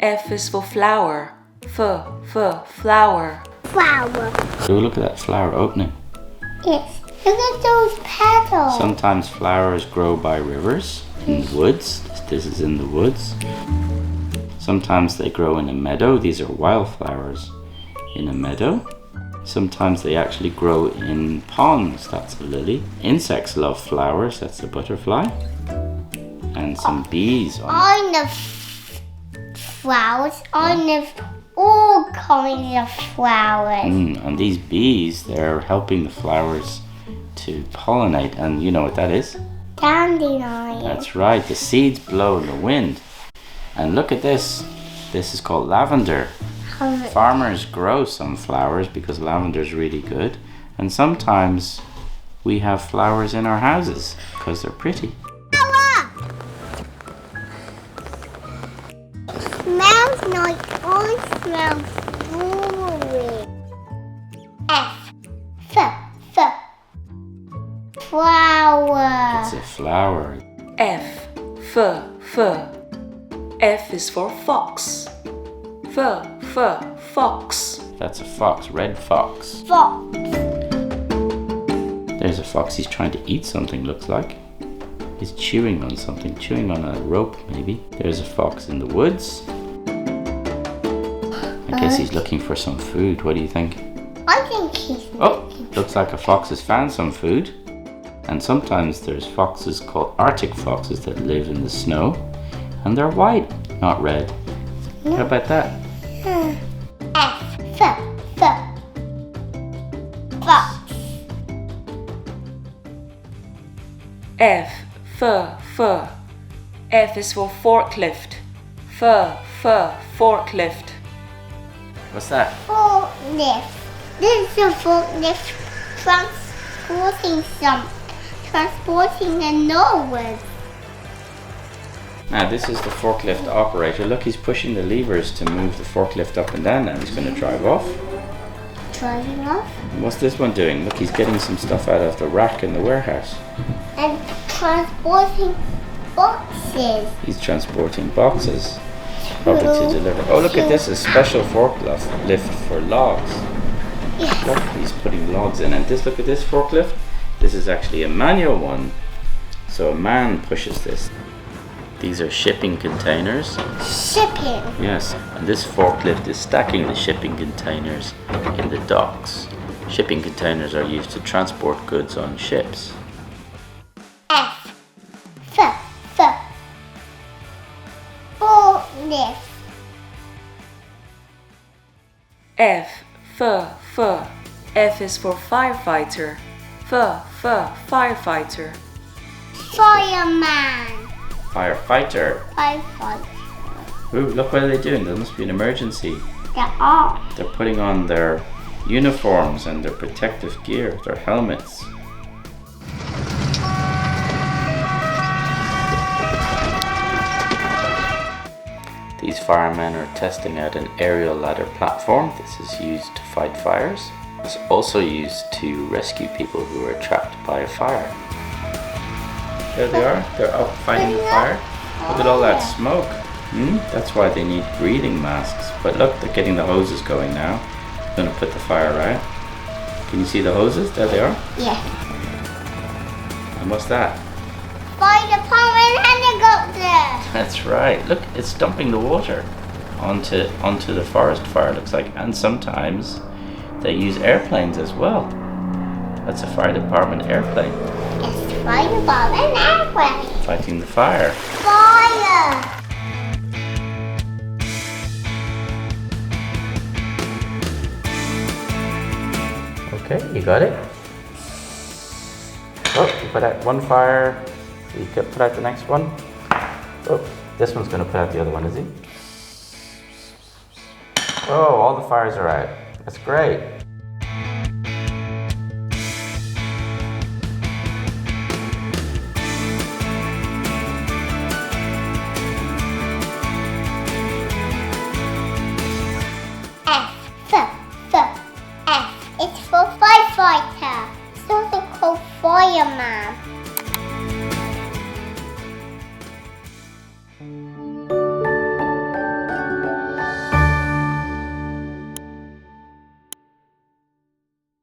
F is for flower. Flower. Flower. So look at that flower opening. Yes. Look at those petals. Sometimes flowers grow by rivers in the woods. This is in the woods. Sometimes they grow in a meadow. These are wildflowers in a meadow. Sometimes they actually grow in ponds. That's a lily. Insects love flowers. That's a butterfly. And some bees. On the flowers. On the all kinds of flowers. And these bees, they're helping the flowers to pollinate. And you know what that is? Dandelion. That's right. The seeds blow in the wind. And look at this. This is called lavender. Farmers grow some flowers because lavender is really good. And sometimes we have flowers in our houses because they're pretty. Smells like all smells strawberry. Flower. It's a flower. F is for fox. Fox. That's a fox, red fox. Fox. There's a fox, he's trying to eat something, looks like. He's chewing on something, chewing on a rope maybe. There's a fox in the woods. I guess he's looking for some food. What do you think? I think he's Looks like a fox has found some food. And sometimes there's foxes called Arctic foxes that live in the snow. And they're white, not red. How about that? Fox. F is for forklift. Forklift. What's that? Forklift. This is a forklift transporting the noise. Now this is the forklift operator. Look, he's pushing the levers to move the forklift up and down now. He's going to drive off. Driving off. And what's this one doing? Look, he's getting some stuff out of the rack in the warehouse. And transporting boxes. He's transporting boxes. Probably to deliver. Oh, look at this, a special forklift for logs. Yes. Look, he's putting logs in. And this, look at this forklift. This is actually a manual one. So a man pushes this. These are shipping containers. Shipping. Yes, and this forklift is stacking the shipping containers in the docks. Shipping containers are used to transport goods on ships. Forklift. F is for firefighter. Firefighter. Fireman. Firefighter. Firefighter. Ooh, look what are they doing? There must be an emergency. They're putting on their uniforms and their protective gear, their helmets. These firemen are testing out an aerial ladder platform. This is used to fight fires. It's also used to rescue people who are trapped by a fire. There they are. They're up fighting the fire. Look at all that smoke. That's why they need breathing masks. But look, they're getting the hoses going now. They're going to put the fire out. Can you see the hoses? There they are. Yes. And what's that? Fire department helicopter. That's right. Look, it's dumping the water onto the forest fire, looks like. And sometimes they use airplanes as well. That's a fire department airplane. It's fire department airplane. Fighting the fire. Fire. Okay, you got it. Oh, you put out one fire. You can put out the next one. Oh, this one's going to put out the other one, is he? Oh, all the fires are out. That's great. F. It's for firefighter. It's also called fireman.